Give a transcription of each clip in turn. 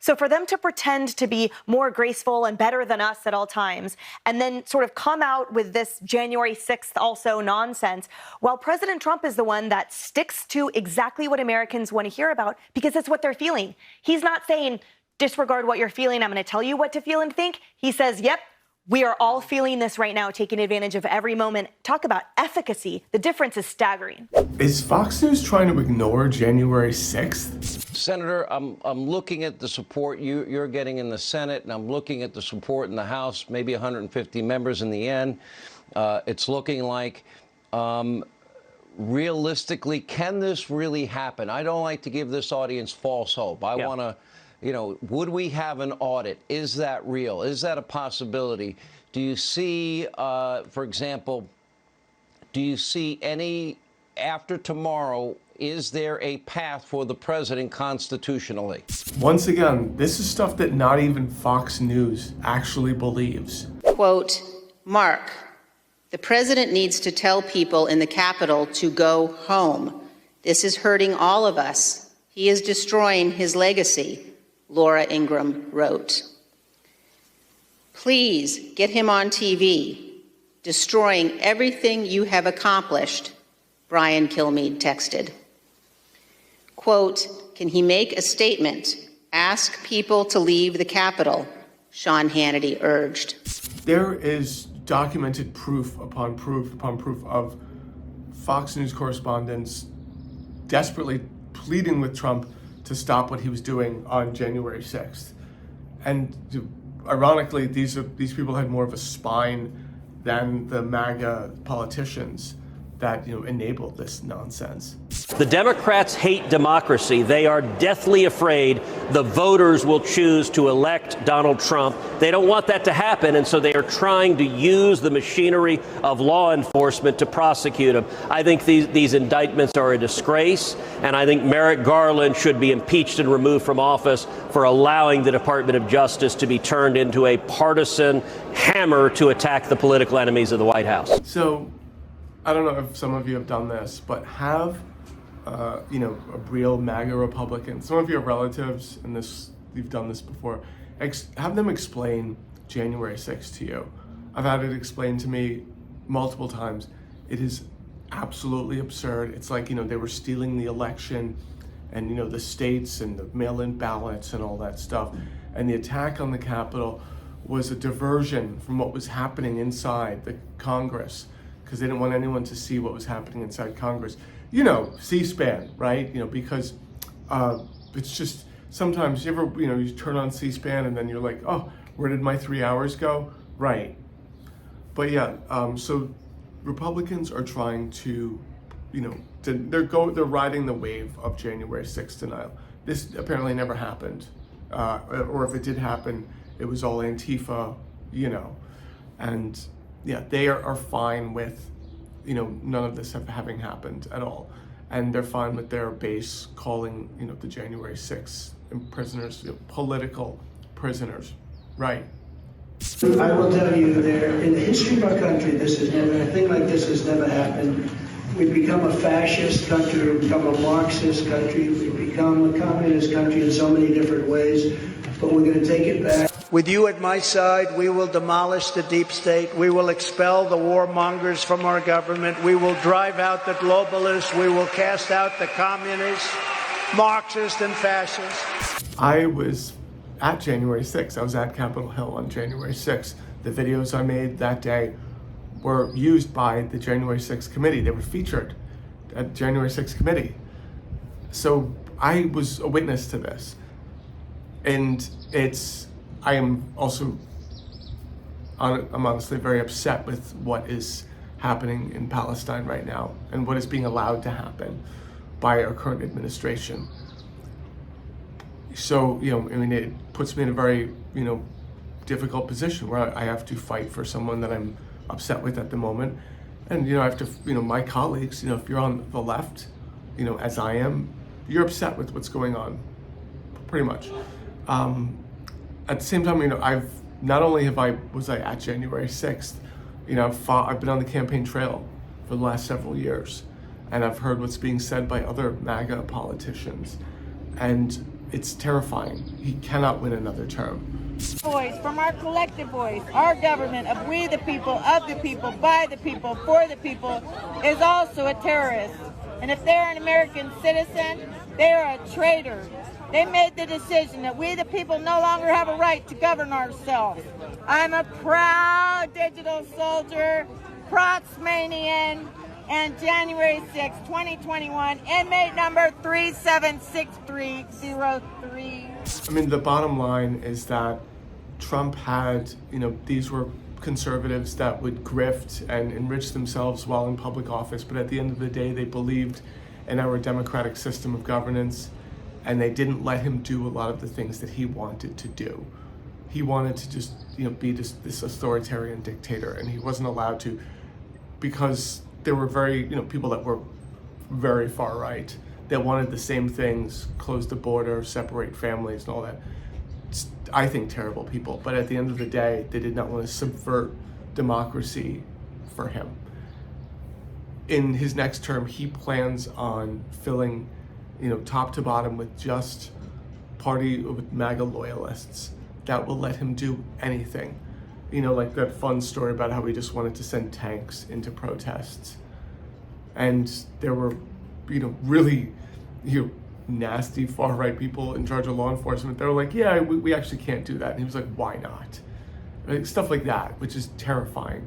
So for them to pretend to be more graceful and better than us at all times, and then sort of come out with this January 6th also nonsense, while President Trump is the one that sticks to exactly what Americans want to hear about because it's what they're feeling. He's not saying, disregard what you're feeling, I'm going to tell you what to feel and think. He says, yep, we are all feeling this right now, taking advantage of every moment. Talk about efficacy. The difference is staggering. Is Fox News trying to ignore January 6th? Senator, I'm looking at the support you're getting in the Senate, and I'm looking at the support in the House, maybe 150 members in the end. It's looking like, realistically, can this really happen? I don't like to give this audience false hope. I want to, would we have an audit? Is that real? Is that a possibility? Do you see, for example, do you see any, after tomorrow, is there a path for the president constitutionally? Once again, this is stuff that not even Fox News actually believes. Quote, Mark, the president needs to tell people in the Capitol to go home. This is hurting all of us. He is destroying his legacy, Laura Ingraham wrote. Please get him on TV. Destroying everything you have accomplished, Brian Kilmeade texted. Quote, can he make a statement? Ask people to leave the Capitol, Sean Hannity urged. There is documented proof upon proof upon proof of Fox News correspondents desperately pleading with Trump to stop what he was doing on January 6th. And ironically, these people had more of a spine than the MAGA politicians that enabled this nonsense. The Democrats hate democracy. They are deathly afraid the voters will choose to elect Donald Trump. They don't want that to happen, and so they are trying to use the machinery of law enforcement to prosecute him. I think these indictments are a disgrace, and I think Merrick Garland should be impeached and removed from office for allowing the Department of Justice to be turned into a partisan hammer to attack the political enemies of the White House. So, I don't know if some of you have done this, but have a real MAGA Republican, some of your relatives, and you've done this before, have them explain January 6th to you. I've had it explained to me multiple times. It is absolutely absurd. It's like, they were stealing the election and, the states and the mail-in ballots and all that stuff. And the attack on the Capitol was a diversion from what was happening inside the Congress, because they didn't want anyone to see what was happening inside Congress. C-SPAN, right? Because it's just, sometimes you turn on C-SPAN and then you're like, oh, where did my 3 hours go? Right. But yeah, so Republicans are trying to, they're riding the wave of January 6th denial. This apparently never happened. Or if it did happen, it was all Antifa, and yeah, they are fine with, none of this having happened at all. And they're fine with their base calling, the January 6th prisoners, political prisoners, right? I will tell you, in the history of our country, a thing like this has never happened. We've become a fascist country, we've become a Marxist country, we've become a communist country in so many different ways, but we're going to take it back. With you at my side, we will demolish the deep state. We will expel the warmongers from our government. We will drive out the globalists. We will cast out the communists, Marxists, and fascists. I was at January 6th. I was at Capitol Hill on January 6th. The videos I made that day were used by the January 6th committee. They were featured at January 6th committee. So I was a witness to this. And I am also, I'm honestly very upset with what is happening in Palestine right now and what is being allowed to happen by our current administration. So, it puts me in a very, difficult position where I have to fight for someone that I'm upset with at the moment. And, I have to, my colleagues, if you're on the left, as I am, you're upset with what's going on, pretty much. At the same time, I've not only was I at January 6th, I've been on the campaign trail for the last several years, and I've heard what's being said by other MAGA politicians, and it's terrifying. He cannot win another term. Voice from our collective voice, our government of we the people, of the people, by the people, for the people, is also a terrorist. And if they're an American citizen, they are a traitor. They made the decision that we the people no longer have a right to govern ourselves. I'm a proud digital soldier, Protsmanian, and January 6, 2021, inmate number 376303. I mean, the bottom line is that Trump had, these were conservatives that would grift and enrich themselves while in public office, but at the end of the day, they believed in our democratic system of governance, and they didn't let him do a lot of the things that he wanted to do. He wanted to just, be this authoritarian dictator, and he wasn't allowed to, because there were people that were very far right that wanted the same things, close the border, separate families, and all that. I think terrible people, but at the end of the day, they did not want to subvert democracy for him. In his next term, he plans on filling, top to bottom with just with MAGA loyalists that will let him do anything. Like that fun story about how he just wanted to send tanks into protests. And there were, really, nasty far-right people in charge of law enforcement. They were like, yeah, we actually can't do that. And he was like, why not? Like, stuff like that, which is terrifying.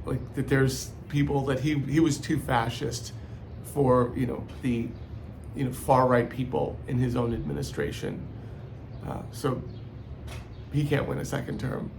Like that there's people that he was too fascist for, the, far-right people in his own administration. So he can't win a second term.